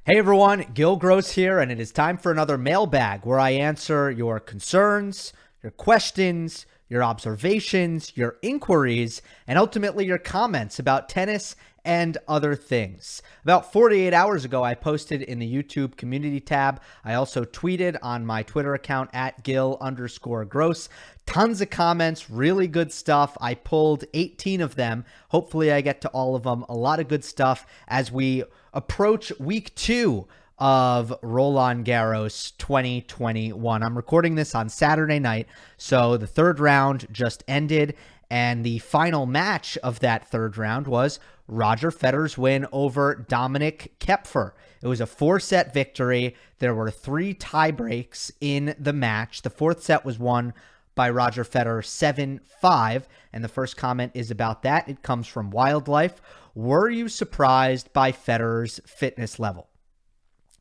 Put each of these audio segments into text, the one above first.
Hey everyone, Gill Gross here, and it is time for another mailbag where I answer your concerns, your questions, your observations, your inquiries, and ultimately your comments about tennis and other things. About 48 hours ago, I posted in the YouTube community tab. I also tweeted on my Twitter account at Gill_Gross. Tons of comments, really good stuff. I pulled 18 of them. Hopefully I get to all of them. A lot of good stuff as we approach week 2 of Roland Garros 2021. I'm recording this on Saturday night, so the third round just ended, and the final match of that third round was Roger Federer's win over Dominik Koepfer. It was a 4-set victory. There were 3 tie breaks in the match. The fourth set was won by Roger Federer 7-5, and the first comment is about that. It comes from Wildlife. Were you surprised by Federer's fitness level?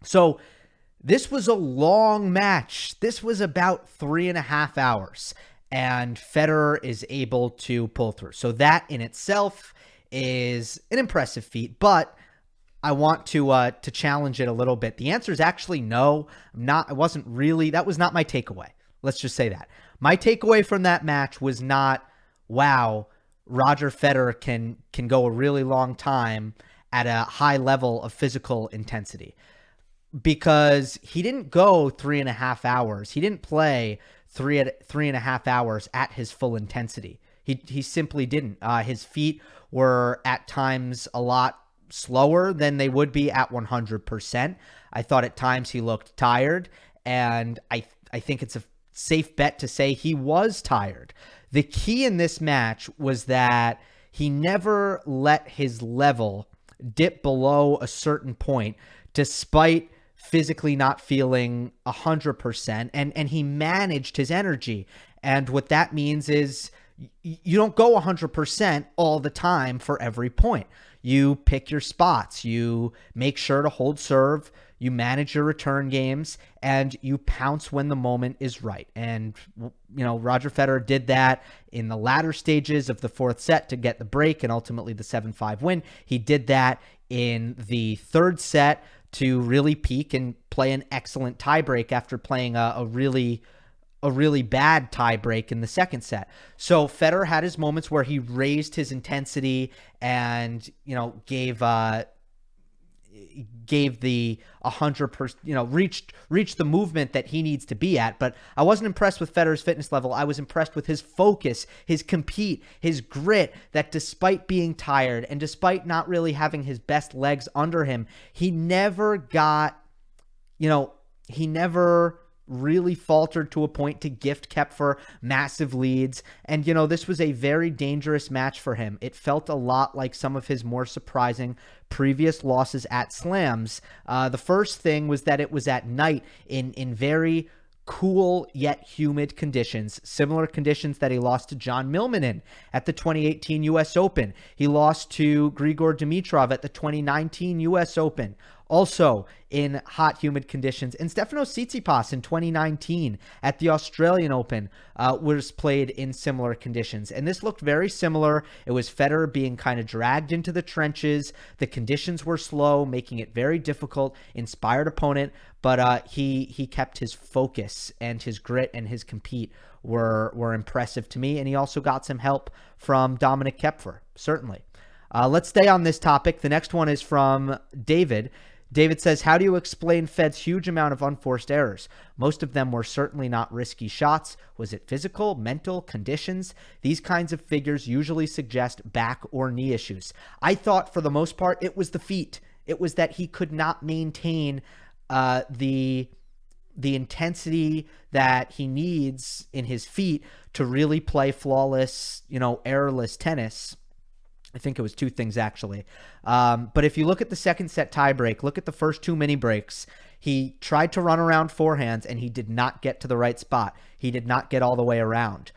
So this was a long match. This was about 3.5 hours, and Federer is able to pull through. So that in itself is an impressive feat, but I want to challenge it a little bit. The answer is actually no. That was not my takeaway. Let's just say that. My takeaway from that match was not, wow, Roger Federer can go a really long time at a high level of physical intensity, because he didn't go 3.5 hours. He didn't play 3.5 hours at his full intensity. He simply didn't. His feet were at times a lot slower than they would be at 100%. I thought at times he looked tired, and I think it's a safe bet to say he was tired. The key in this match was that he never let his level dip below a certain point, despite physically not feeling 100%, and he managed his energy. And what that means is you don't go 100% all the time for every point. You pick your spots. You make sure to hold serve. You manage your return games, and you pounce when the moment is right. And, Roger Federer did that in the latter stages of the fourth set to get the break and ultimately the 7-5 win. He did that in the third set to really peak and play an excellent tiebreak after playing a really bad tiebreak in the second set. So Federer had his moments where he raised his intensity and, gave the 100%, reached the movement that he needs to be at. But I wasn't impressed with Federer's fitness level. I was impressed with his focus, his compete, his grit, that despite being tired and despite not really having his best legs under him, he never really faltered to a point to gift Koepfer massive leads. And, this was a very dangerous match for him. It felt a lot like some of his more surprising previous losses at slams. The first thing was that it was at night in very cool yet humid conditions, similar conditions that he lost to John Millman in at the 2018 U.S. Open. He lost to Grigor Dimitrov at the 2019 U.S. Open, also in hot, humid conditions. And Stefanos Tsitsipas in 2019 at the Australian Open was played in similar conditions. And this looked very similar. It was Federer being kind of dragged into the trenches. The conditions were slow, making it very difficult. Inspired opponent, but he kept his focus, and his grit and his compete were impressive to me. And he also got some help from Dominik Koepfer, certainly. Let's stay on this topic. The next one is from David. David says, how do you explain Fed's huge amount of unforced errors? Most of them were certainly not risky shots. Was it physical, mental, conditions? These kinds of figures usually suggest back or knee issues. I thought for the most part it was the feet. It was that he could not maintain the intensity that he needs in his feet to really play flawless, errorless tennis. I think it was 2 things, actually. But if you look at the second set tiebreak, look at the first 2 mini breaks. He tried to run around forehands, and he did not get to the right spot. He did not get all the way around.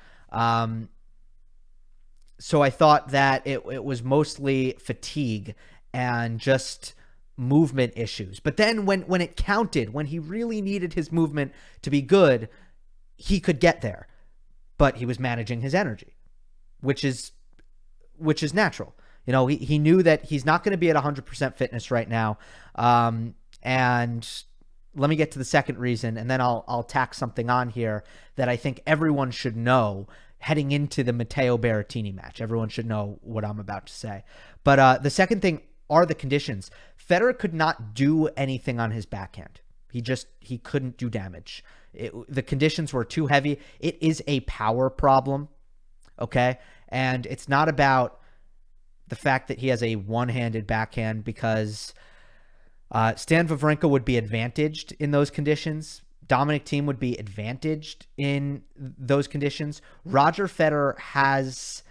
So I thought that it was mostly fatigue and just movement issues. But then when it counted, when he really needed his movement to be good, he could get there. But he was managing his energy, which is natural. He knew that he's not going to be at 100% fitness right now. And let me get to the second reason, and then I'll tack something on here that I think everyone should know heading into the Matteo Berrettini match. Everyone should know what I'm about to say. But the second thing are the conditions. Federer could not do anything on his backhand. He couldn't do damage. The conditions were too heavy. It is a power problem, okay? And it's not about the fact that he has a one-handed backhand, because Stan Wawrinka would be advantaged in those conditions. Dominic Thiem would be advantaged in those conditions. Roger Federer has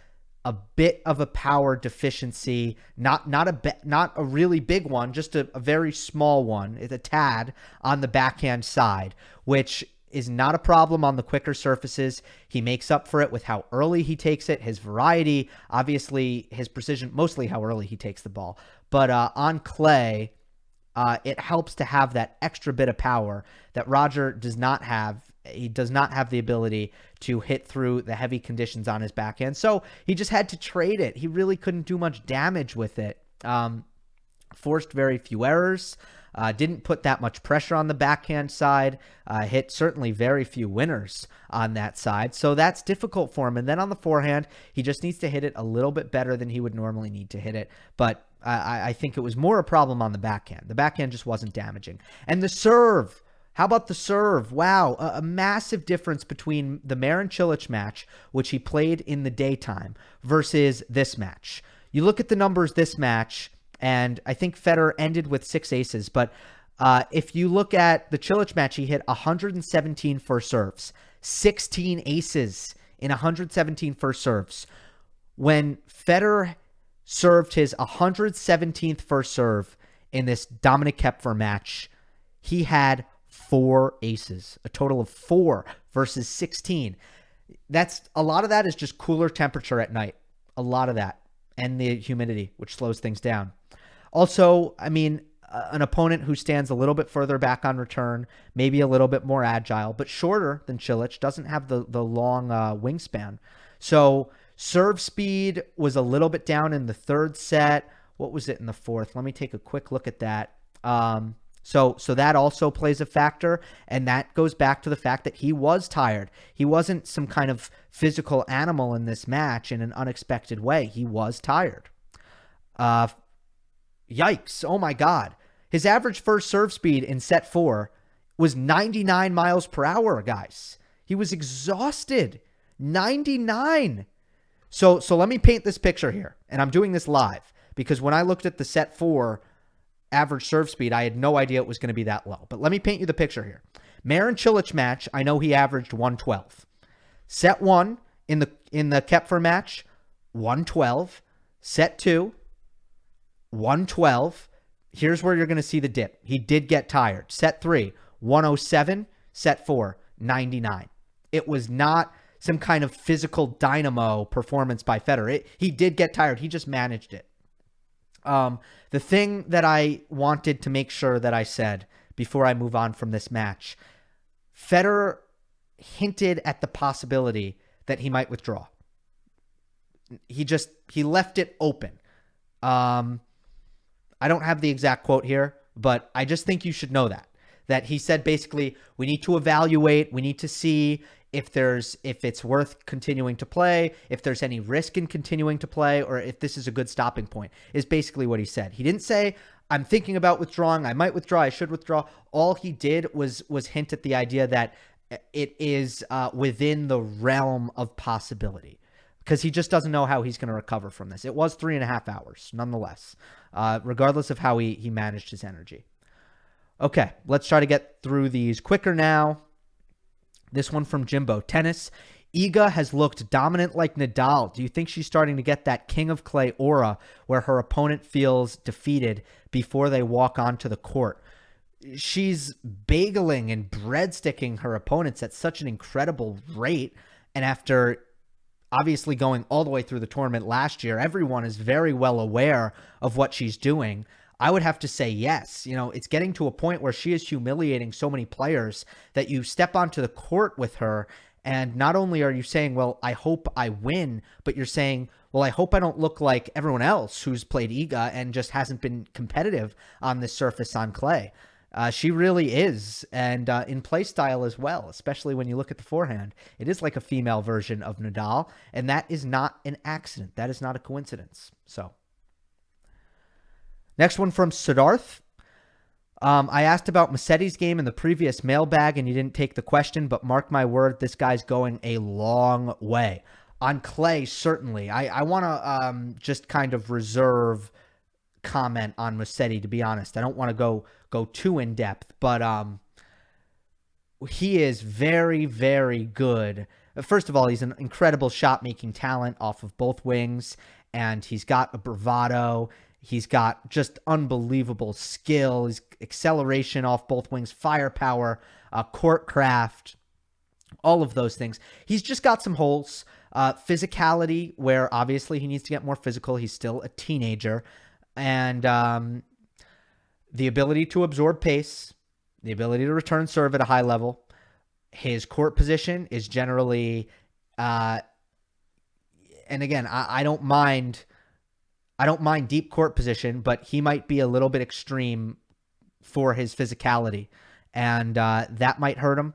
a bit of a power deficiency, not a really big one, just a very small one. It's a tad on the backhand side, which is not a problem on the quicker surfaces. He makes up for it with how early he takes it, his variety, obviously his precision, mostly how early he takes the ball. But on clay, it helps to have that extra bit of power that Roger does not have. He does not have the ability to hit through the heavy conditions on his backhand. So he just had to trade it. He really couldn't do much damage with it. Forced very few errors. Didn't put that much pressure on the backhand side. Hit certainly very few winners on that side. So that's difficult for him. And then on the forehand, he just needs to hit it a little bit better than he would normally need to hit it. But I think it was more a problem on the backhand. The backhand just wasn't damaging. And the serve. How about the serve? Wow, a massive difference between the Marin Cilic match, which he played in the daytime, versus this match. You look at the numbers this match, and I think Federer ended with 6 aces. But if you look at the Cilic match, he hit 117 first serves, 16 aces in 117 first serves. When Federer served his 117th first serve in this Dominic Koepfer match, he had 4 aces, a total of 4 versus 16. That's a lot of that is just cooler temperature at night. A lot of that, and the humidity, which slows things down. Also, I mean, an opponent who stands a little bit further back on return, maybe a little bit more agile, but shorter than Cilic, doesn't have the long wingspan. So serve speed was a little bit down in the third set. What was it in the fourth? Let me take a quick look at that. So that also plays a factor, and that goes back to the fact that he was tired. He wasn't some kind of physical animal in this match in an unexpected way. He was tired. Yikes. Oh my God. His average first serve speed in set 4 was 99 miles per hour, guys. He was exhausted. 99. So let me paint this picture here, and I'm doing this live because when I looked at the set 4 average serve speed, I had no idea it was going to be that low. But let me paint you the picture here. Marin Cilic match, I know he averaged 112. Set 1 in the Koepfer match, 112. Set 2, 112. Here's where you're going to see the dip. He did get tired. Set 3, 107. Set 4, 99. It was not some kind of physical dynamo performance by Federer. He did get tired. He just managed it. The thing that I wanted to make sure that I said before I move on from this match, Federer hinted at the possibility that he might withdraw. He left it open. I don't have the exact quote here, but I just think you should know that he said basically, we need to evaluate, we need to see if it's worth continuing to play, if there's any risk in continuing to play, or if this is a good stopping point, is basically what he said. He didn't say, I'm thinking about withdrawing, I might withdraw, I should withdraw. All he did was hint at the idea that it is within the realm of possibility, because he just doesn't know how he's going to recover from this. It was 3.5 hours, nonetheless, regardless of how he managed his energy. Okay, let's try to get through these quicker now. This one from Jimbo. Tennis. Iga has looked dominant like Nadal. Do you think she's starting to get that king of clay aura where her opponent feels defeated before they walk onto the court? She's bageling and breadsticking her opponents at such an incredible rate. And after obviously going all the way through the tournament last year, everyone is very well aware of what she's doing. I would have to say yes. It's getting to a point where she is humiliating so many players that you step onto the court with her, and not only are you saying, well, I hope I win, but you're saying, well, I hope I don't look like everyone else who's played Iga and just hasn't been competitive on this surface on clay. She really is. And in play style as well, especially when you look at the forehand. It is like a female version of Nadal, and that is not an accident. That is not a coincidence. So, next one from Siddharth. I asked about Musetti's game in the previous mailbag, and you didn't take the question, but mark my word, this guy's going a long way. On clay, certainly. I want to just kind of reserve comment on Musetti, to be honest. I don't want to go too in depth, but he is very, very good. First of all, he's an incredible shot-making talent off of both wings, and he's got a bravado. He's got just unbelievable skill, his acceleration off both wings, firepower, court craft, all of those things. He's just got some holes. Physicality, where obviously he needs to get more physical. He's still a teenager. And the ability to absorb pace, the ability to return serve at a high level. His court position is generally, and again, I don't mind deep court position, but he might be a little bit extreme for his physicality, and that might hurt him.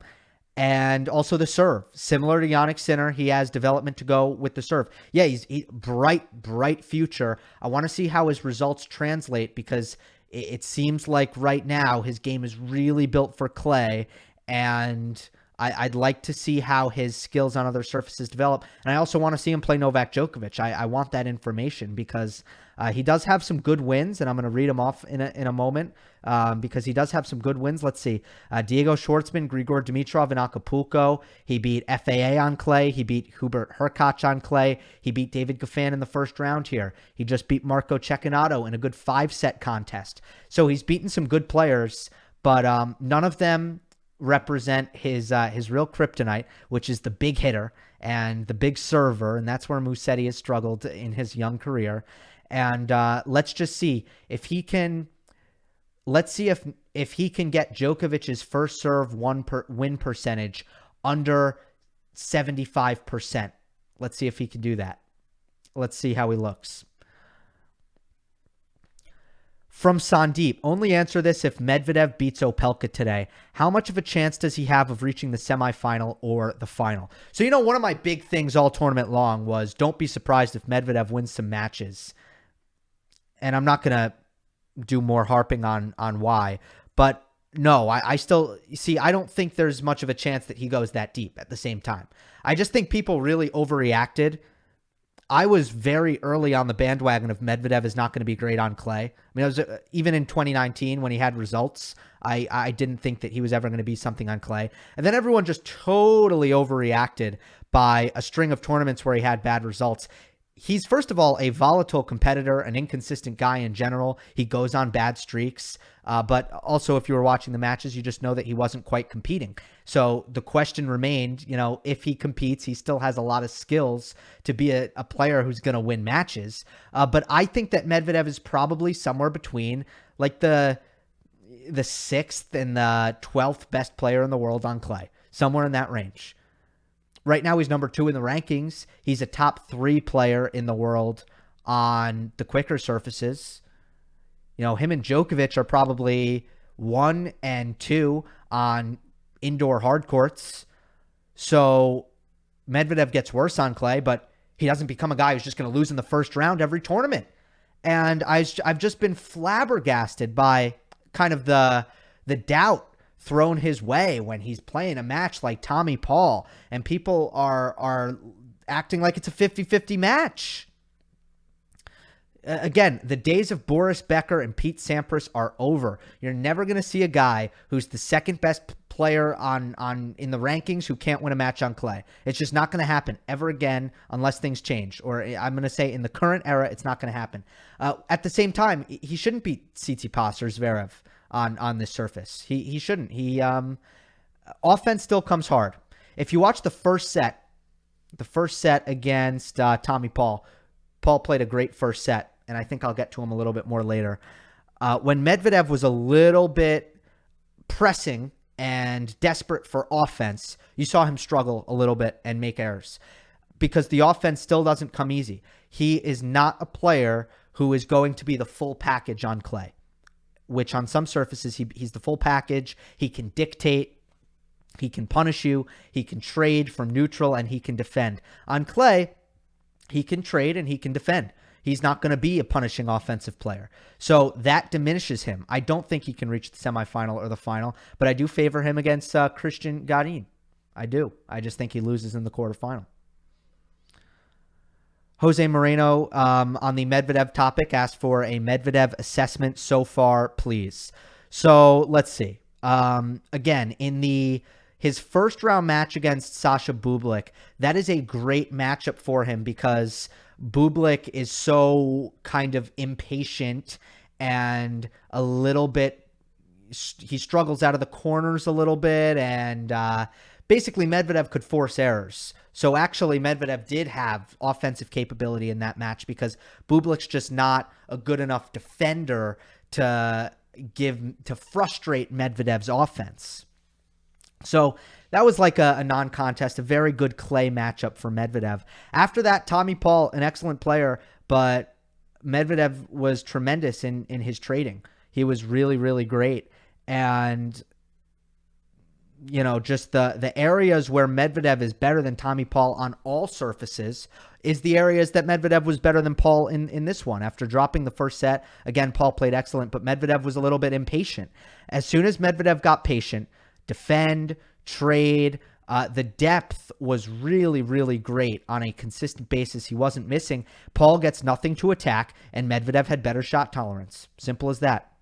And also the serve, similar to Jannik Sinner, he has development to go with the serve. Yeah, he's bright future. I want to see how his results translate, because it seems like right now his game is really built for clay, and I'd like to see how his skills on other surfaces develop. And I also want to see him play Novak Djokovic. I want that information, because he does have some good wins, and I'm going to read them off in a moment, because he does have some good wins. Let's see. Diego Schwartzman, Grigor Dimitrov in Acapulco. He beat FAA on clay. He beat Hubert Hurkacz on clay. He beat David Goffin in the first round here. He just beat Marco Cecchinato in a good 5-set contest. So he's beaten some good players, but none of them represent his real kryptonite, which is the big hitter and the big server, and that's where Musetti has struggled in his young career. And let's just see if he can. Let's see if he can get Djokovic's first serve win percentage under 75%. Let's see if he can do that. Let's see how he looks. From Sandeep, only answer this if Medvedev beats Opelka today. How much of a chance does he have of reaching the semifinal or the final? So, one of my big things all tournament long was don't be surprised if Medvedev wins some matches. And I'm not going to do more harping on why. But no, I still see, I don't think there's much of a chance that he goes that deep at the same time. I just think people really overreacted. I was very early on the bandwagon of Medvedev is not going to be great on clay. I mean, I was even in 2019 when he had results, I didn't think that he was ever going to be something on clay. And then everyone just totally overreacted by a string of tournaments where he had bad results. He's, first of all, a volatile competitor, an inconsistent guy in general. He goes on bad streaks. But also, if you were watching the matches, you just know that he wasn't quite competing. So the question remained, if he competes, he still has a lot of skills to be a player who's going to win matches. But I think that Medvedev is probably somewhere between like the 6th and the 12th best player in the world on clay, somewhere in that range. Right now, he's number 2 in the rankings. He's a top 3 player in the world on the quicker surfaces. Him and Djokovic are probably 1 and 2 on indoor hard courts. So Medvedev gets worse on clay, but he doesn't become a guy who's just going to lose in the first round every tournament. And I've just been flabbergasted by kind of the doubt thrown his way when he's playing a match like Tommy Paul, and people are acting like it's a 50-50 match. Again, the days of Boris Becker and Pete Sampras are over. You're never going to see a guy who's the second best player in the rankings who can't win a match on clay. It's just not going to happen ever again unless things change. Or I'm going to say in the current era, it's not going to happen. At the same time, he shouldn't beat Tsitsipas or Zverev on this surface. He shouldn't. Offense still comes hard. If you watch the first set against Tommy Paul played a great first set, and I think I'll get to him a little bit more later. When Medvedev was a little bit pressing and desperate for offense, you saw him struggle a little bit and make errors because the offense still doesn't come easy. He is not a player who is going to be the full package on clay. which on some surfaces, he's the full package. He can dictate, he can punish you, he can trade from neutral, and he can defend. On clay, he can trade and he can defend. He's not going to be a punishing offensive player. So that diminishes him. I don't think he can reach the semifinal or the final, but I do favor him against Cristian Garin. I do. I just think he loses in the quarterfinal. Jose Moreno on the Medvedev topic asked for a Medvedev assessment so far, please. So let's see. Again, in his first round match against Sasha Bublik, that is a great matchup for him because Bublik is so kind of impatient and a little bit, he struggles out of the corners a little bit, and basically Medvedev could force errors. So actually Medvedev did have offensive capability in that match because Bublik's just not a good enough defender to frustrate Medvedev's offense. So that was like a non-contest, a very good clay matchup for Medvedev. After that, Tommy Paul, an excellent player, but Medvedev was tremendous in his trading. He was really, really great. And, you know, just the areas where Medvedev is better than Tommy Paul on all surfaces is the areas that Medvedev was better than Paul in this one. After dropping the first set, again, Paul played excellent, but Medvedev was a little bit impatient. As soon as Medvedev got patient, defend, trade, the depth was really, really great on a consistent basis. He wasn't missing. Paul gets nothing to attack, and Medvedev had better shot tolerance. Simple as that.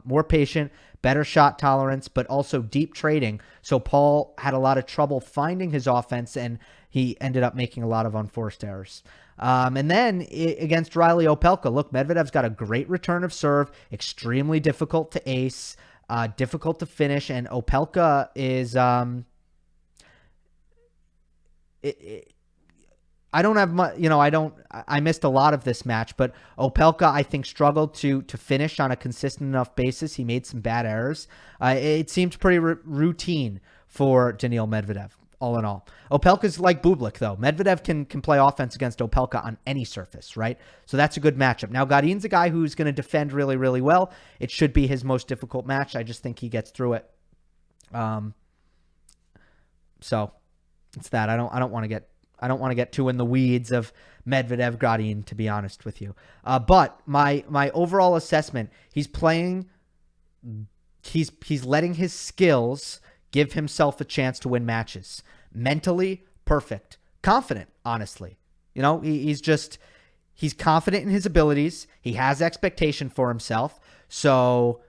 More patient, better shot tolerance, but also deep trading. So Paul had a lot of trouble finding his offense, and he ended up making a lot of unforced errors. And then against Riley Opelka, look, Medvedev's got a great return of serve, extremely difficult to ace, difficult to finish, and Opelka is I don't have much, you know, I missed a lot of this match, but Opelka, I think, struggled to finish on a consistent enough basis. He made some bad errors. It seemed pretty routine for Daniil Medvedev, all in all. Opelka's like Bublik, though. Medvedev can play offense against Opelka on any surface, right? So that's a good matchup. Now, Garin's a guy who's going to defend really, really well. It should be his most difficult match. I just think he gets through it. So it's that. I don't want to get too in the weeds of Medvedev Garin, to be honest with you. But my overall assessment, he's letting his skills give himself a chance to win matches. Mentally, perfect. Confident, honestly. You know, he's confident in his abilities. He has expectation for himself. So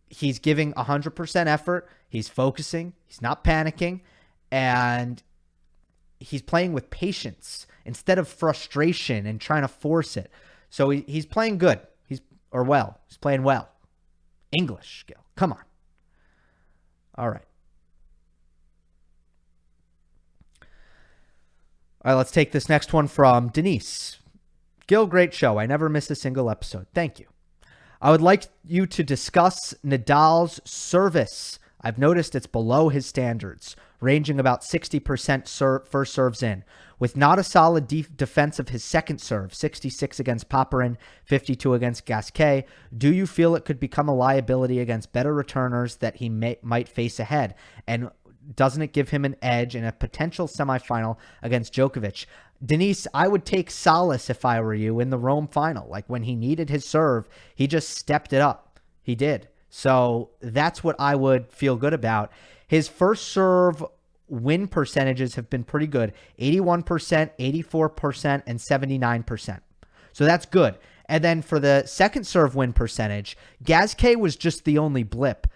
he's giving 100% effort. He's focusing. He's not panicking. And he's playing with patience instead of frustration and trying to force it. So he's playing good. He's playing well. English, Gill. Come on. All right. All right, let's take this next one from Denise. Gill, great show. I never miss a single episode. Thank you. I would like you to discuss Nadal's service. I've noticed it's below his standards, ranging about 60% first serves in, with not a solid defense of his second serve, 66 against Popyrin, 52 against Gasquet. Do you feel it could become a liability against better returners that he might face ahead? And doesn't it give him an edge in a potential semifinal against Djokovic? Denise, I would take solace, if I were you, in the Rome final. Like, when he needed his serve, he just stepped it up. He did. So that's what I would feel good about. His first serve win percentages have been pretty good. 81%, 84%, and 79%. So that's good. And then for the second serve win percentage, Gasquet was just the only blip.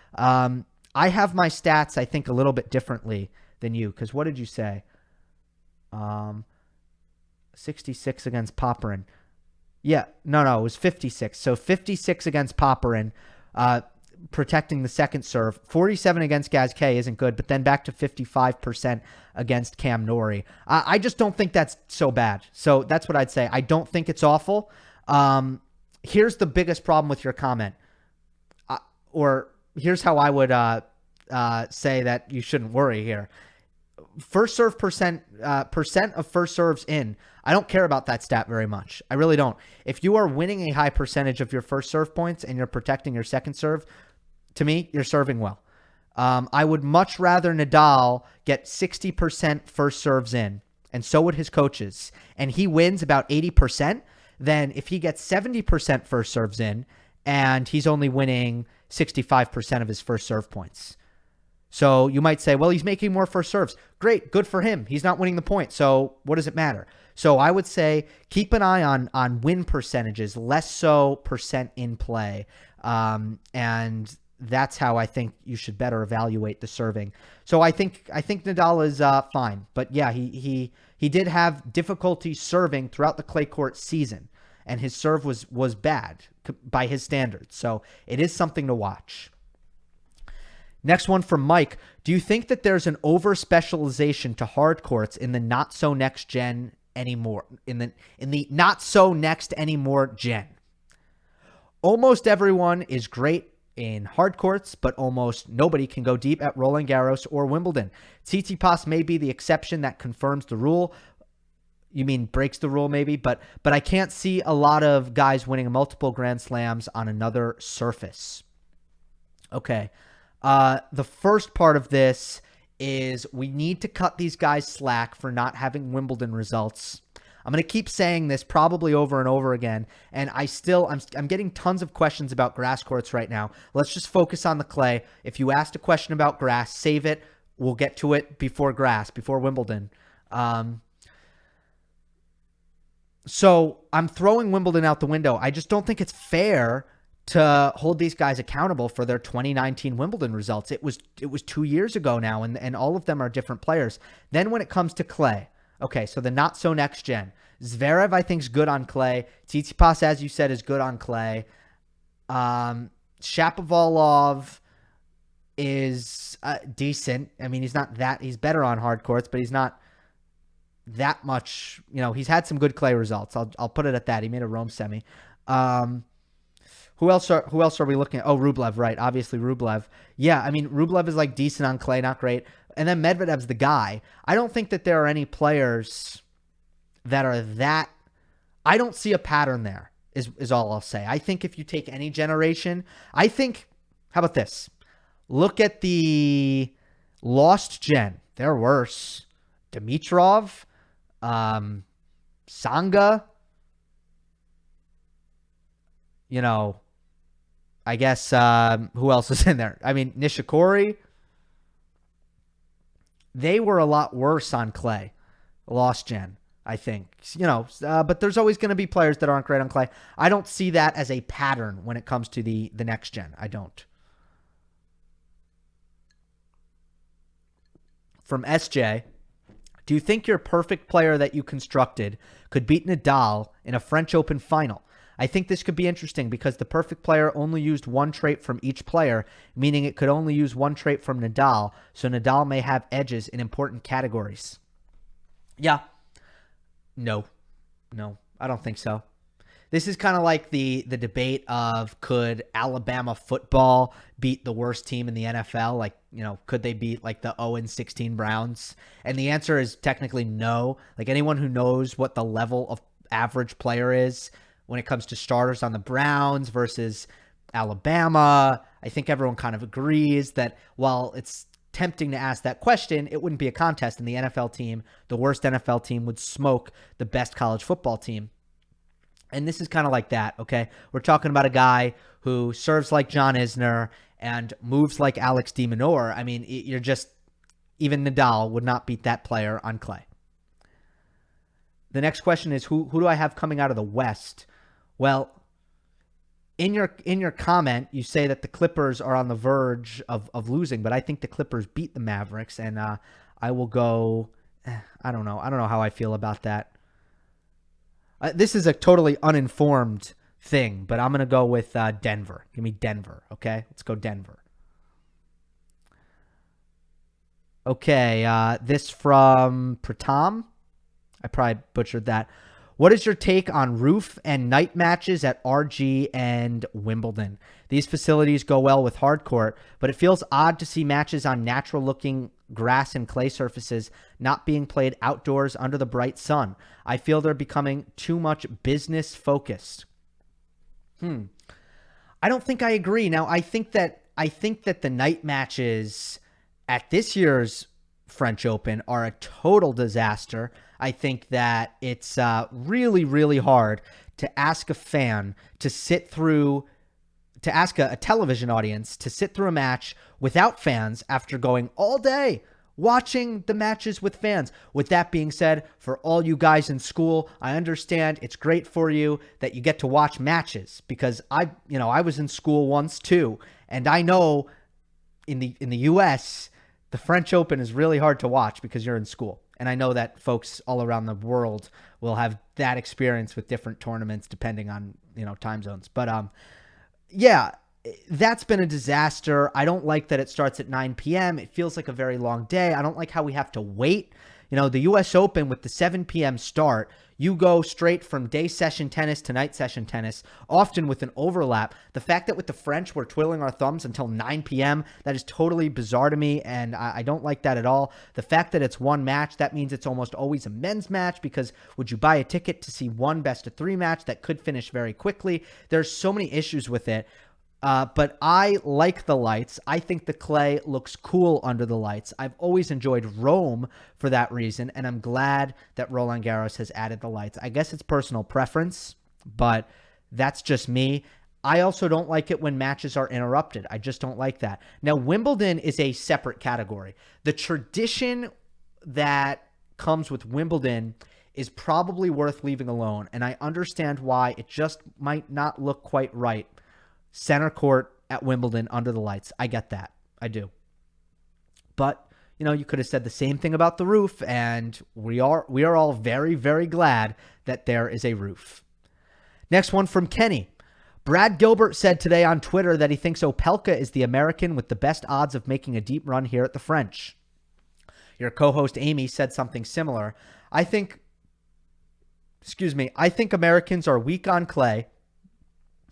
I have my stats, I think, a little bit differently than you, because what did you say? 66 against Popyrin. Yeah, no, it was 56. So 56 against Popyrin, protecting the second serve. 47 against Gasquet isn't good, but then back to 55% against Cam Norrie. I just don't think that's so bad. So that's what I'd say. I don't think it's awful. Here's the biggest problem with your comment. Or here's how I would say that you shouldn't worry here. first serve percent of first serves in. I don't care about that stat very much. I really don't. If you are winning a high percentage of your first serve points and you're protecting your second serve, to me, you're serving well. I would much rather Nadal get 60% first serves in, and so would his coaches, and he wins about 80%, than if he gets 70% first serves in and he's only winning 65% of his first serve points. So you might say, well, he's making more first serves. Great, good for him. He's not winning the point. So what does it matter? So I would say keep an eye on win percentages, less so percent in play. And that's how I think you should better evaluate the serving. So I think Nadal is fine. But yeah, he did have difficulty serving throughout the clay court season, and his serve was bad by his standards. So it is something to watch. Next one from Mike. Do you think that there's an over specialization to hard courts in the not so next gen anymore? In the not so next anymore gen? Almost everyone is great in hard courts, but almost nobody can go deep at Roland Garros or Wimbledon. Tsitsipas may be the exception that confirms the rule. You mean breaks the rule maybe, but I can't see a lot of guys winning multiple Grand Slams on another surface. Okay. The first part of this is we need to cut these guys slack for not having Wimbledon results. I'm going to keep saying this probably over and over again, and I'm getting tons of questions about grass courts right now. Let's just focus on the clay. If you asked a question about grass, save it. We'll get to it before Wimbledon. So I'm throwing Wimbledon out the window. I just don't think it's fair to hold these guys accountable for their 2019 Wimbledon results. It was 2 years ago now, and all of them are different players. Then when it comes to clay, okay, so the not so next gen. Zverev, I think, is good on clay. Tsitsipas, as you said, is good on clay. Shapovalov is decent. I mean, he's better on hard courts, but he's not that much. He's had some good clay results. I'll put it at that. He made a Rome semi. Who else are we looking at? Oh, Rublev, right. Obviously, Rublev. Yeah, I mean, Rublev is like decent on clay, not great. And then Medvedev's the guy. I don't think that there are any players that are that. I don't see a pattern there, is all I'll say. I think if you take any generation, how about this? Look at the lost gen. They're worse. Dimitrov, Sanga, I guess, who else is in there? I mean, Nishikori. They were a lot worse on clay. Lost gen, I think. But there's always going to be players that aren't great on clay. I don't see that as a pattern when it comes to the next gen. I don't. From SJ, do you think your perfect player that you constructed could beat Nadal in a French Open final? I think this could be interesting because the perfect player only used one trait from each player, meaning it could only use one trait from Nadal, so Nadal may have edges in important categories. Yeah. No, I don't think so. This is kind of like the debate of could Alabama football beat the worst team in the NFL? Like, could they beat like the 0-16 Browns? And the answer is technically no. Like anyone who knows what the level of average player is when it comes to starters on the Browns versus Alabama, I think everyone kind of agrees that while it's tempting to ask that question, it wouldn't be a contest. And the NFL team, the worst NFL team, would smoke the best college football team. And this is kind of like that, okay? We're talking about a guy who serves like John Isner and moves like Alex de Minaur. I mean, even Nadal would not beat that player on clay. The next question is, who do I have coming out of the West? Well, in your comment, you say that the Clippers are on the verge of losing, but I think the Clippers beat the Mavericks, and I will go. I don't know how I feel about that. This is a totally uninformed thing, but I'm gonna go with Denver. Give me Denver, okay? Let's go Denver. Okay, this from Pratam. I probably butchered that. What is your take on roof and night matches at RG and Wimbledon? These facilities go well with hardcourt, but it feels odd to see matches on natural-looking grass and clay surfaces not being played outdoors under the bright sun. I feel they're becoming too much business-focused. I don't think I agree. Now, I think that the night matches at this year's French Open are a total disaster. I think that it's really, really hard to ask a fan to sit through, to ask a television audience to sit through a match without fans after going all day watching the matches with fans. With that being said, for all you guys in school, I understand it's great for you that you get to watch matches, because I was in school once too, and I know in the US, the French Open is really hard to watch because you're in school. And I know that folks all around the world will have that experience with different tournaments depending on, time zones. But yeah, that's been a disaster. I don't like that it starts at 9 p.m. It feels like a very long day. I don't like how we have to wait. The U.S. Open with the 7 p.m. start, you go straight from day session tennis to night session tennis, often with an overlap. The fact that with the French, we're twiddling our thumbs until 9 p.m., that is totally bizarre to me, and I don't like that at all. The fact that it's one match, that means it's almost always a men's match, because would you buy a ticket to see one best-of-3 match that could finish very quickly? There's so many issues with it. But I like the lights. I think the clay looks cool under the lights. I've always enjoyed Rome for that reason, and I'm glad that Roland Garros has added the lights. I guess it's personal preference, but that's just me. I also don't like it when matches are interrupted. I just don't like that. Now, Wimbledon is a separate category. The tradition that comes with Wimbledon is probably worth leaving alone, and I understand why. It just might not look quite right. Center court at Wimbledon under the lights. I get that. I do. But, you could have said the same thing about the roof, and we are all very, very glad that there is a roof. Next one from Kenny. Brad Gilbert said today on Twitter that he thinks Opelka is the American with the best odds of making a deep run here at the French. Your co-host Amy said something similar. I think Americans are weak on clay,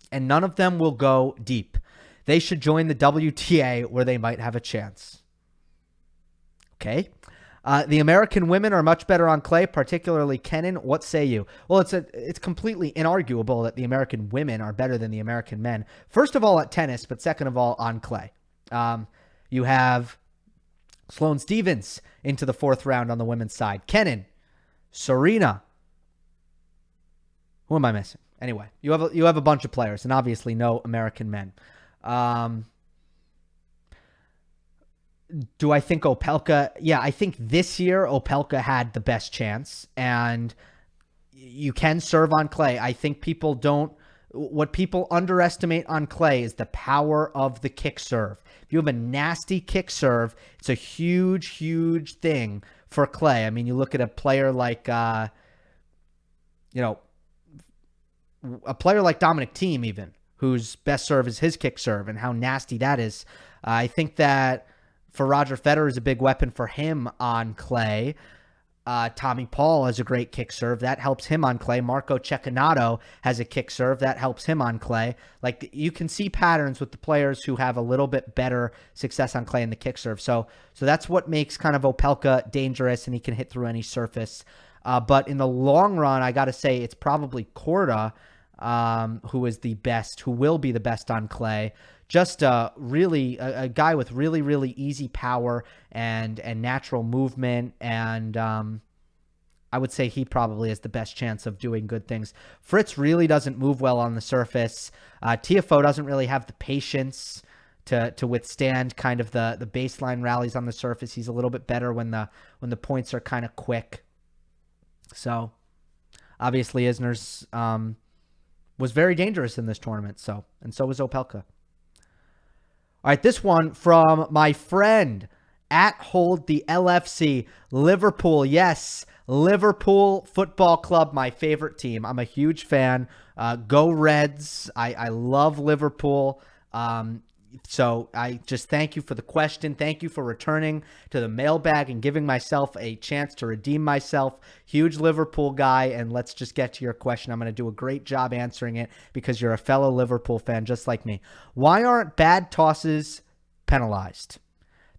and none of them will go deep. They should join the WTA where they might have a chance. Okay. The American women are much better on clay, particularly Kenin. What say you? Well, it's completely inarguable that the American women are better than the American men. First of all, at tennis, but second of all, on clay. You have Sloane Stephens into the fourth round on the women's side. Kenin, Serena. Who am I missing? Anyway, you have a bunch of players, and obviously no American men. Do I think Opelka? Yeah, I think this year Opelka had the best chance, and you can serve on clay. I think what people underestimate on clay is the power of the kick serve. If you have a nasty kick serve, it's a huge, huge thing for clay. I mean, you look at a player like, a player like Dominic Thiem, even, whose best serve is his kick serve, and how nasty that is. I think that for Roger Federer is a big weapon for him on clay. Tommy Paul has a great kick serve. That helps him on clay. Marco Cecchinato has a kick serve. That helps him on clay. Like, you can see patterns with the players who have a little bit better success on clay in the kick serve. So that's what makes kind of Opelka dangerous, and he can hit through any surface. But in the long run, I got to say it's probably Korda who is the best, who will be the best on clay. Just really a guy with really, really easy power and natural movement. And I would say he probably has the best chance of doing good things. Fritz really doesn't move well on the surface. Tiafoe doesn't really have the patience to withstand kind of the baseline rallies on the surface. He's a little bit better when the points are kind of quick. So obviously Isner's was very dangerous in this tournament. So was Opelka. All right, this one from my friend at Hold the LFC, Liverpool. Yes, Liverpool Football Club, my favorite team. I'm a huge fan. Go Reds. I love Liverpool. So I just thank you for the question. Thank you for returning to the mailbag and giving myself a chance to redeem myself. Huge Liverpool guy, and let's just get to your question. I'm going to do a great job answering it because you're a fellow Liverpool fan just like me. Why aren't bad tosses penalized?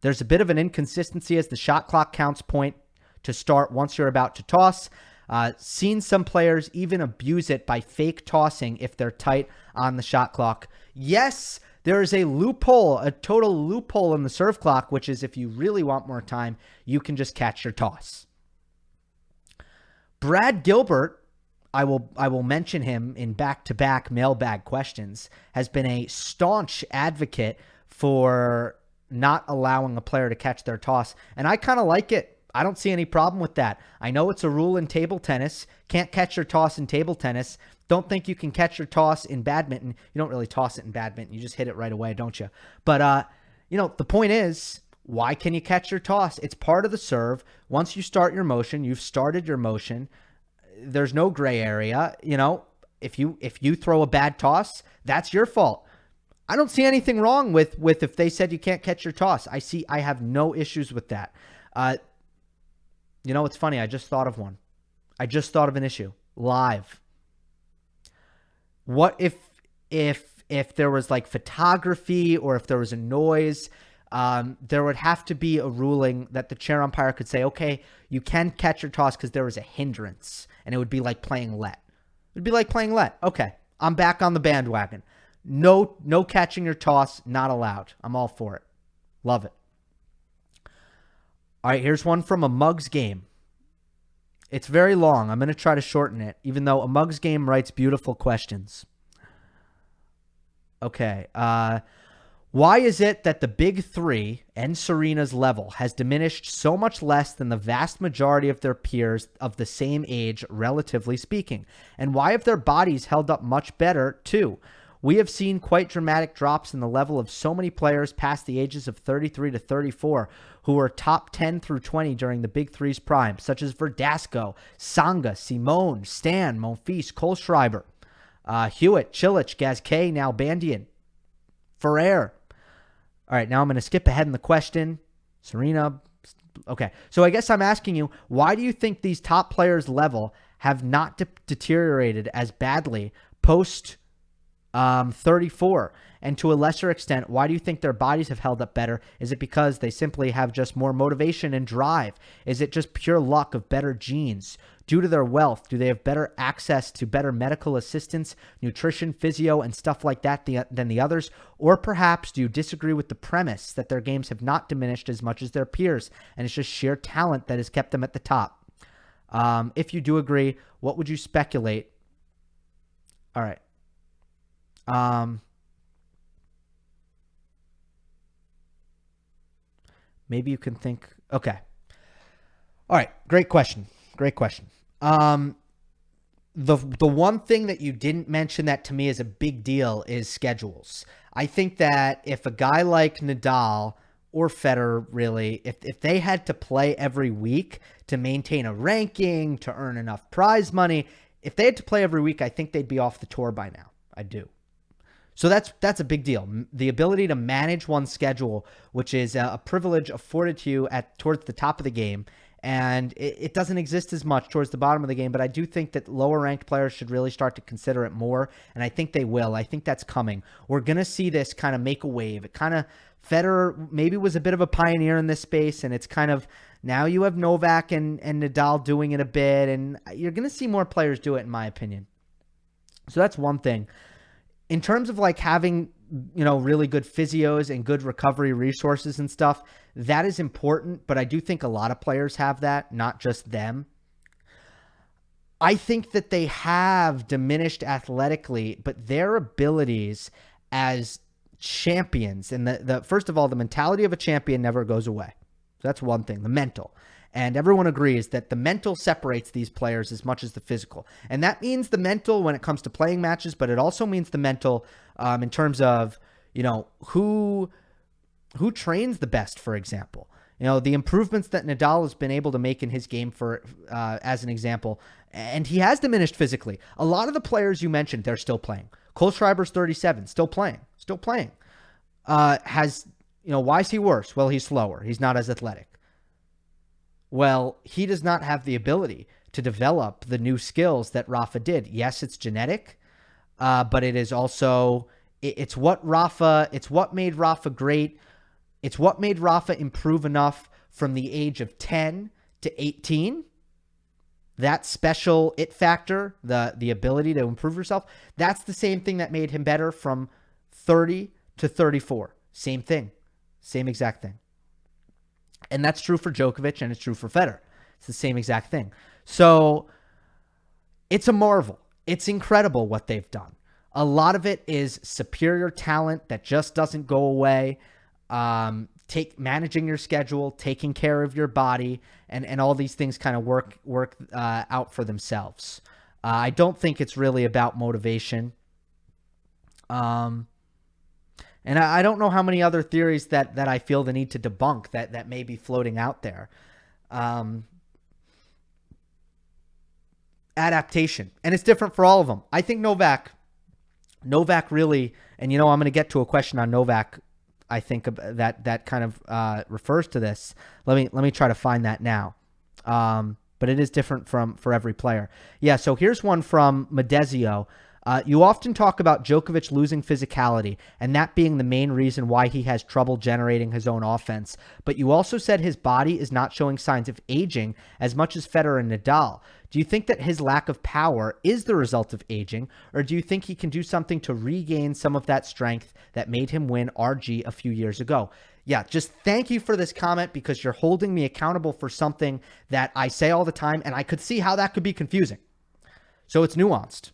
There's a bit of an inconsistency as the shot clock counts point to start once you're about to toss. Seen some players even abuse it by fake tossing if they're tight on the shot clock. Yes, there is a loophole, a total loophole in the serve clock, which is if you really want more time, you can just catch your toss. Brad Gilbert, I will mention him in back-to-back mailbag questions, has been a staunch advocate for not allowing a player to catch their toss, and I kind of like it. I don't see any problem with that. I know it's a rule in table tennis. Can't catch your toss in table tennis. Don't think you can catch your toss in badminton. You don't really toss it in badminton. You just hit it right away, don't you? But, the point is, why can you catch your toss? It's part of the serve. Once you start your motion, you've started your motion. There's no gray area. If you throw a bad toss, that's your fault. I don't see anything wrong with if they said you can't catch your toss. I have no issues with that. It's funny. I just thought of one. I just thought of an issue live. What if there was like photography or if there was a noise, there would have to be a ruling that the chair umpire could say, okay, you can catch your toss because there was a hindrance, and it would be like playing let. It'd be like playing let. Okay, I'm back on the bandwagon. No catching your toss, not allowed. I'm all for it. Love it. All right, here's one from a Mugs Game. It's very long. I'm going to try to shorten it, even though a Mugs Game writes beautiful questions. Okay. Why is it that the big three and Serena's level has diminished so much less than the vast majority of their peers of the same age, relatively speaking? And why have their bodies held up much better, too? We have seen quite dramatic drops in the level of so many players past the ages of 33 to 34 who were top 10 through 20 during the Big Three's prime, such as Verdasco, Tsonga, Simone, Stan, Monfils, Kohlschreiber, Hewitt, Cilic, Gasquet, Nalbandian, Ferrer. All right, now I'm going to skip ahead in the question. Serena. Okay, so I guess I'm asking you, why do you think these top players' level have not deteriorated as badly post 34? And to a lesser extent, why do you think their bodies have held up better? Is it because they simply have just more motivation and drive? Is it just pure luck of better genes? Due to their wealth, do they have better access to better medical assistance, nutrition, physio, and stuff like that than the others? Or perhaps do you disagree with the premise that their games have not diminished as much as their peers, and it's just sheer talent that has kept them at the top? If you do agree, what would you speculate? All right. Maybe you can think. Okay. All right. Great question. The one thing that you didn't mention that to me is a big deal is schedules. I think that if a guy like Nadal or Federer, really, if they had to play every week to maintain a ranking, to earn enough prize money, if they had to play every week, I think they'd be off the tour by now. I do. So that's a big deal. The ability to manage one's schedule, which is a privilege afforded to you towards the top of the game, and it doesn't exist as much towards the bottom of the game. But I do think that lower ranked players should really start to consider it more, and I think they will. I think that's coming. We're gonna see this kind of make a wave. It kind of Federer maybe was a bit of a pioneer in this space, and it's kind of now you have Novak and Nadal doing it a bit, and you're gonna see more players do it, in my opinion. So that's one thing. In terms of like having, really good physios and good recovery resources and stuff, that is important. But I do think a lot of players have that, not just them. I think that they have diminished athletically, but their abilities as champions and the first of all, the mentality of a champion never goes away. So that's one thing, the mental. And everyone agrees that the mental separates these players as much as the physical. And that means the mental when it comes to playing matches, but it also means the mental in terms of, who trains the best, for example. The improvements that Nadal has been able to make in his game for as an example, and he has diminished physically. A lot of the players you mentioned, they're still playing. Kohlschreiber's 37, still playing. why is he worse? Well, he's slower. He's not as athletic. Well, he does not have the ability to develop the new skills that Rafa did. Yes, it's genetic, but it is also, it's what made Rafa great. It's what made Rafa improve enough from the age of 10 to 18. That special it factor, the ability to improve yourself, that's the same thing that made him better from 30 to 34. Same thing. Same exact thing. And that's true for Djokovic and it's true for Federer. It's the same exact thing. So it's a marvel. It's incredible what they've done. A lot of it is superior talent that just doesn't go away. Managing your schedule, taking care of your body, and all these things kind of work out for themselves. I don't think it's really about motivation. And I don't know how many other theories that I feel the need to debunk that may be floating out there. Adaptation. And it's different for all of them. I think Novak really, and I'm going to get to a question on Novak, I think that kind of refers to this. Let me try to find that now. But it is different for every player. Yeah, so here's one from Medezio. You often talk about Djokovic losing physicality and that being the main reason why he has trouble generating his own offense. But you also said his body is not showing signs of aging as much as Federer and Nadal. Do you think that his lack of power is the result of aging, or do you think he can do something to regain some of that strength that made him win RG a few years ago? Yeah, just thank you for this comment because you're holding me accountable for something that I say all the time, and I could see how that could be confusing. So it's nuanced.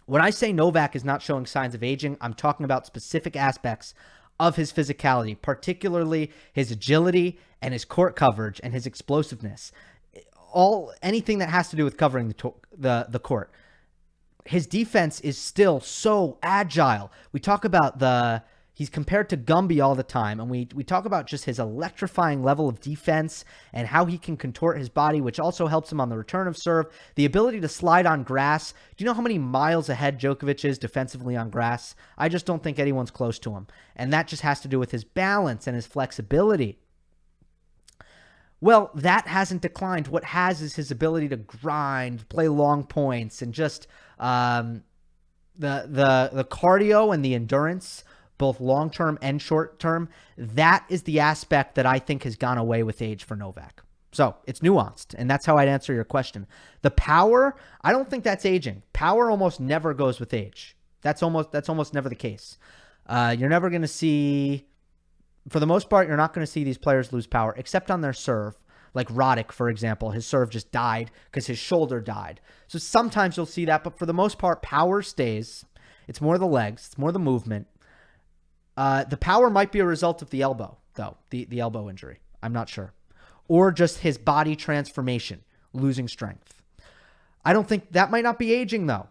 When I say Novak is not showing signs of aging, I'm talking about specific aspects of his physicality, particularly his agility and his court coverage and his explosiveness. Anything that has to do with covering the court. His defense is still so agile. We talk about he's compared to Gumby all the time, and we talk about just his electrifying level of defense and how he can contort his body, which also helps him on the return of serve. The ability to slide on grass. Do you know how many miles ahead Djokovic is defensively on grass? I just don't think anyone's close to him, and that just has to do with his balance and his flexibility. Well, that hasn't declined. What has is his ability to grind, play long points, and just the cardio and the endurance, both long-term and short-term. That is the aspect that I think has gone away with age for Novak. So it's nuanced, and that's how I'd answer your question. The power, I don't think that's aging. Power almost never goes with age. That's almost never the case. You're never going to see, for the most part, you're not going to see these players lose power, except on their serve. Like Roddick, for example, his serve just died because his shoulder died. So sometimes you'll see that, but for the most part, power stays. It's more the legs. It's more the movement. The power might be a result of the elbow, though, the elbow injury. I'm not sure. Or just his body transformation, losing strength. I don't think that might not be aging, though,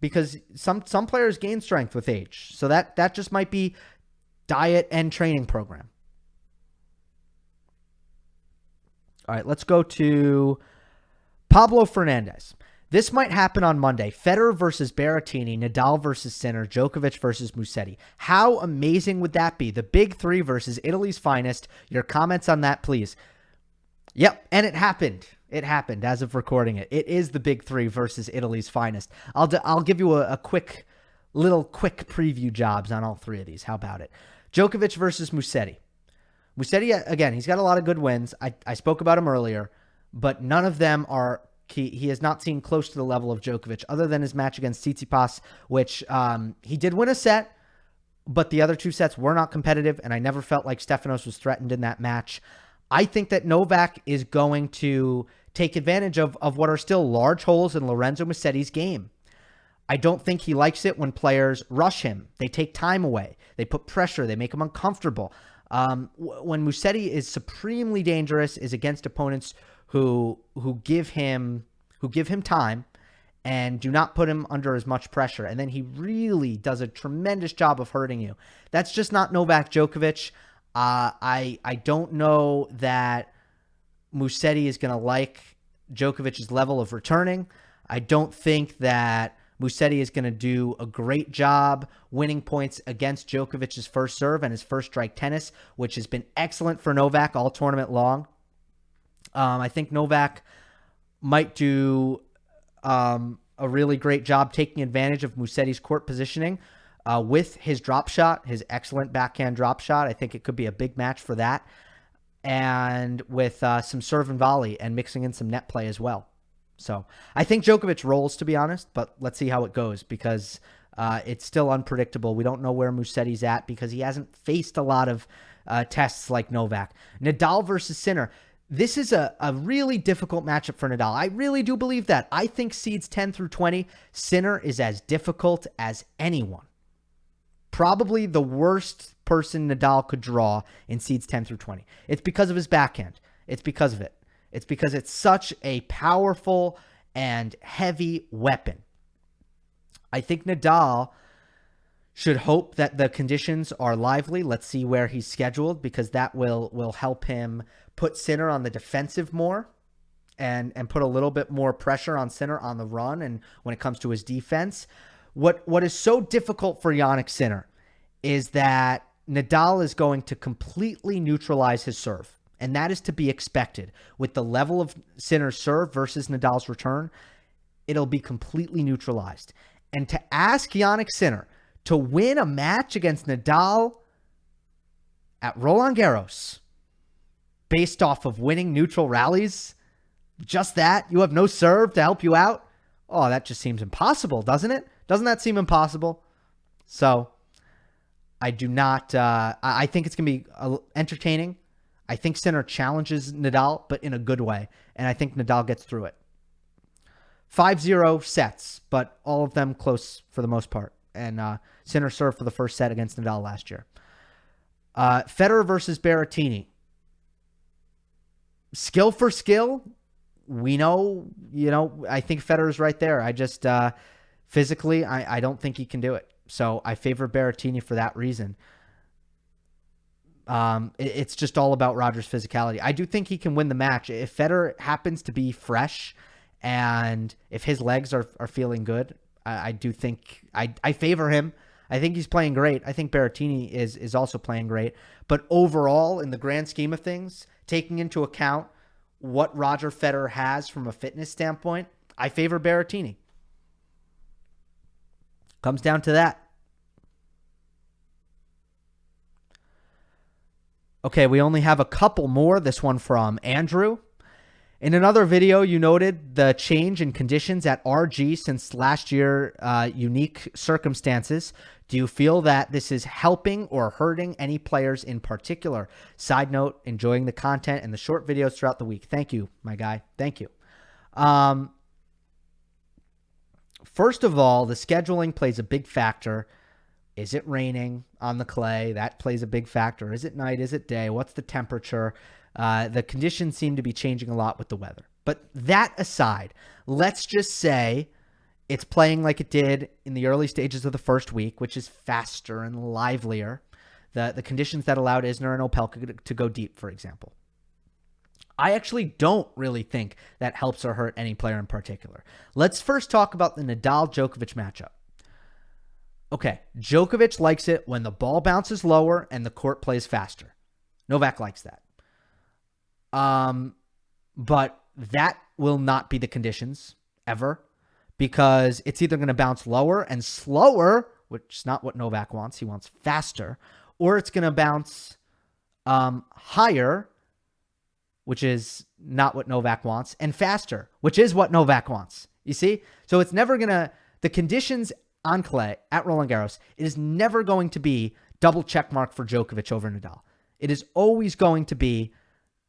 because some players gain strength with age. So that just might be diet and training program. All right, let's go to Pablo Fernandez. This might happen on Monday. Federer versus Berrettini, Nadal versus Sinner, Djokovic versus Musetti. How amazing would that be? The big three versus Italy's finest. Your comments on that, please. Yep, and it happened. It happened as of recording it. It is the big three versus Italy's finest. I'll give you a quick preview jobs on all three of these. How about it? Djokovic versus Musetti. Musetti, again, he's got a lot of good wins. I spoke about him earlier, but none of them are... He has not seen close to the level of Djokovic, other than his match against Tsitsipas, which he did win a set, but the other two sets were not competitive, and I never felt like Stefanos was threatened in that match. I think that Novak is going to take advantage of what are still large holes in Lorenzo Musetti's game. I don't think he likes it when players rush him. They take time away. They put pressure. They make him uncomfortable. When Musetti is supremely dangerous is against opponents who give him time and do not put him under as much pressure. And then he really does a tremendous job of hurting you. That's just not Novak Djokovic. I don't know that Musetti is going to like Djokovic's level of returning. I don't think that Musetti is going to do a great job winning points against Djokovic's first serve and his first strike tennis, which has been excellent for Novak all tournament long. I think Novak might do a really great job taking advantage of Musetti's court positioning with his drop shot, his excellent backhand drop shot. I think it could be a big match for that. And with some serve and volley and mixing in some net play as well. So I think Djokovic rolls, to be honest, but let's see how it goes because it's still unpredictable. We don't know where Musetti's at because he hasn't faced a lot of tests like Novak. Nadal versus Sinner. This is a really difficult matchup for Nadal. I really do believe that. I think seeds 10 through 20, Sinner is as difficult as anyone. Probably the worst person Nadal could draw in seeds 10 through 20. It's because of his backhand. It's because of it. It's because it's such a powerful and heavy weapon. I think Nadal should hope that the conditions are lively. Let's see where he's scheduled because that will help him put Sinner on the defensive more and put a little bit more pressure on Sinner on the run and when it comes to his defense. What is so difficult for Jannik Sinner is that Nadal is going to completely neutralize his serve. And that is to be expected. With the level of Sinner's serve versus Nadal's return, it'll be completely neutralized. And to ask Jannik Sinner to win a match against Nadal at Roland Garros based off of winning neutral rallies, just that, you have no serve to help you out? Oh, that just seems impossible, doesn't it? Doesn't that seem impossible? So I do not, I think it's going to be entertaining. I think Sinner challenges Nadal, but in a good way. And I think Nadal gets through it. 5-0 sets, but all of them close for the most part. And Sinner served for the first set against Nadal last year. Federer versus Berrettini. Skill for skill, we know, I think Federer's right there. I just, physically, I don't think he can do it. So I favor Berrettini for that reason. It's just all about Roger's physicality. I do think he can win the match. If Federer happens to be fresh and if his legs are feeling good, I do think I favor him. I think he's playing great. I think Berrettini is also playing great. But overall, in the grand scheme of things, taking into account what Roger Federer has from a fitness standpoint, I favor Berrettini. Comes down to that. Okay, we only have a couple more. This one from Andrew. In another video, you noted the change in conditions at RG since last year, unique circumstances. Do you feel that this is helping or hurting any players in particular? Side note, enjoying the content and the short videos throughout the week. Thank you, my guy. Thank you. First of all, the scheduling plays a big factor. Is it raining on the clay? That plays a big factor. Is it night? Is it day? What's the temperature? The conditions seem to be changing a lot with the weather. But that aside, let's just say it's playing like it did in the early stages of the first week, which is faster and livelier. The conditions that allowed Isner and Opelka to go deep, for example. I actually don't really think that helps or hurt any player in particular. Let's first talk about the Nadal-Djokovic matchup. Okay, Djokovic likes it when the ball bounces lower and the court plays faster. Novak likes that. But that will not be the conditions ever because it's either going to bounce lower and slower, which is not what Novak wants. He wants faster, or it's going to bounce higher, which is not what Novak wants, and faster, which is what Novak wants. You see? So it's never going to, the conditions on clay at Roland Garros, it is never going to be double check mark for Djokovic over Nadal. It is always going to be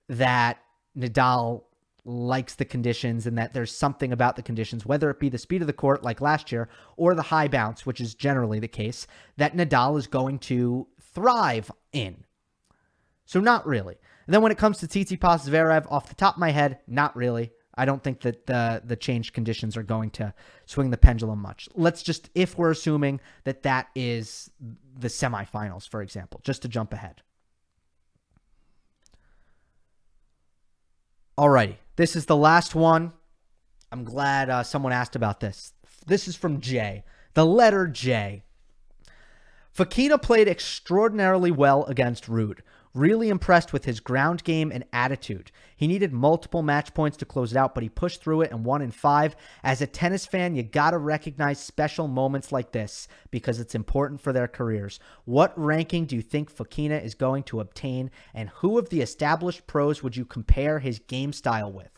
that Nadal likes the conditions and that there's something about the conditions, whether it be the speed of the court like last year or the high bounce, which is generally the case, that Nadal is going to thrive in. So not really. And then when it comes to Tsitsipas Zverev, off the top of my head, not really. I don't think that the changed conditions are going to swing the pendulum much. Let's just, if we're assuming that that is the semifinals, for example, just to jump ahead. Alrighty, this is the last one. I'm glad someone asked about this. This is from J, the letter J. Fokina played extraordinarily well against Ruud. Really impressed with his ground game and attitude. He needed multiple match points to close it out, but he pushed through it and won in 5. As a tennis fan, you gotta recognize special moments like this because it's important for their careers. What ranking do you think Fokina is going to obtain, and who of the established pros would you compare his game style with?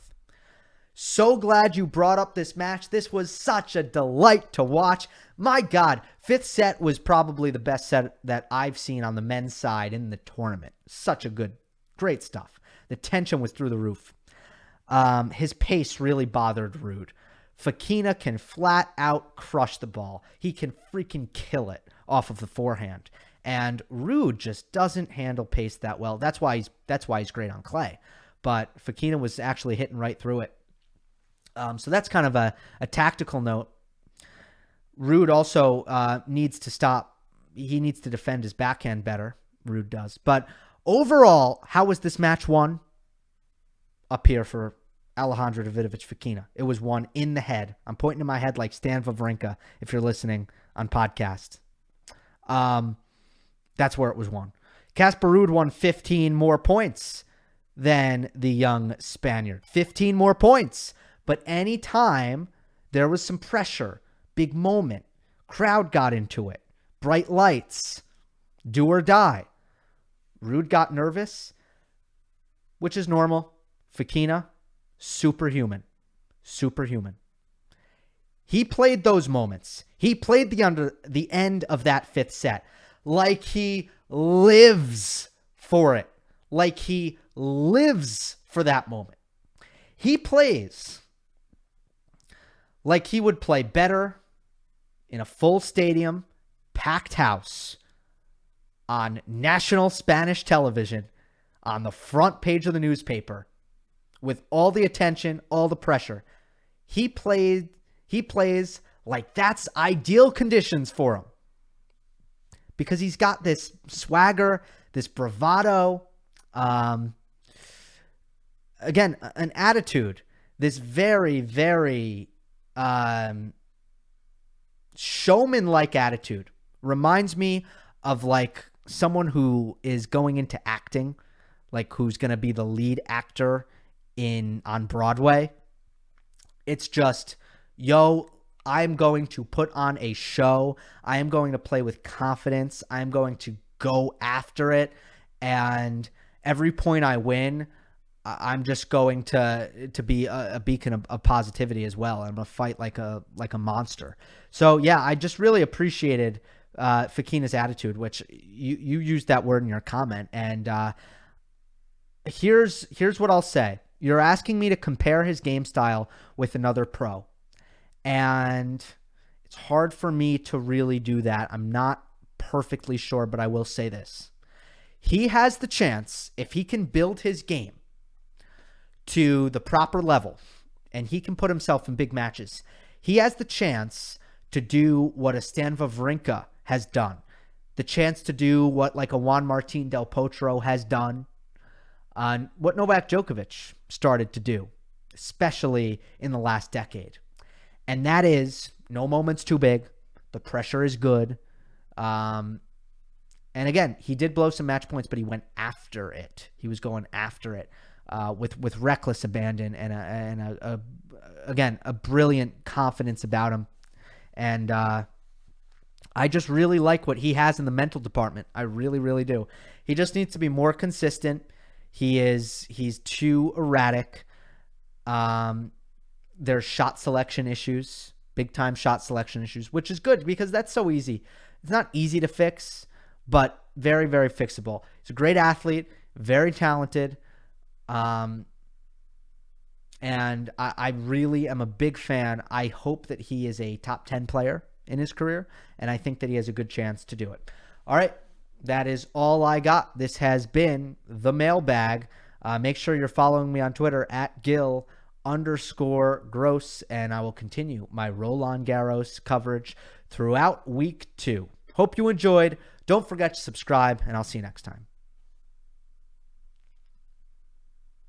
So glad you brought up this match. This was such a delight to watch. My God, 5th set was probably the best set that I've seen on the men's side in the tournament. Such a great stuff. The tension was through the roof. His pace really bothered Ruud. Fokina can flat out crush the ball. He can freaking kill it off of the forehand. And Ruud just doesn't handle pace that well. That's why he's great on clay. But Fokina was actually hitting right through it. So that's kind of a tactical note. Ruud also needs to stop. He needs to defend his backhand better. Ruud does. But overall, how was this match won? Up here for Alejandro Davidovich Fokina. It was won in the head. I'm pointing to my head like Stan Wawrinka if you're listening on podcast. That's where it was won. Casper Ruud won 15 more points than the young Spaniard. 15 more points. But anytime there was some pressure, big moment, crowd got into it, bright lights, do or die, Ruud got nervous, which is normal. Fokina, superhuman. He played those moments. He played the end of that 5th set like he lives for it, like he lives for that moment. He plays like he would play better in a full stadium, packed house, on national Spanish television, on the front page of the newspaper, with all the attention, all the pressure. He plays like that's ideal conditions for him. Because he's got this swagger, this bravado, again, an attitude, this very, very showman-like attitude. Reminds me of like someone who is going into acting, like who's going to be the lead actor on Broadway. It's just, yo, I'm going to put on a show. I am going to play with confidence. I'm going to go after it. And every point I win, I'm just going to be a beacon of positivity as well. I'm going to fight like a monster. So yeah, I just really appreciated Fokina's attitude, which you used that word in your comment. And here's what I'll say. You're asking me to compare his game style with another pro. And it's hard for me to really do that. I'm not perfectly sure, but I will say this. He has the chance, if he can build his game to the proper level, and he can put himself in big matches, he has the chance to do what a Stan Wawrinka has done, the chance to do what like a Juan Martín del Potro has done, on what Novak Djokovic started to do, especially in the last decade. And that is, no moment's too big. The pressure is good. And again, he did blow some match points, but he went after it. He was going after it with reckless abandon and again, a brilliant confidence about him. And I just really like what he has in the mental department. I really, really do. He just needs to be more consistent. He's too erratic. There's shot selection issues, big time shot selection issues, which is good because that's so easy. It's not easy to fix, but very, very fixable. He's a great athlete, very talented. And I really am a big fan. I hope that he is a top 10 player in his career, and I think that he has a good chance to do it. All right, that is all I got. This has been the Mailbag. Make sure you're following me on Twitter at Gill_Gross, and I will continue my Roland Garros coverage throughout week 2. Hope you enjoyed. Don't forget to subscribe, and I'll see you next time.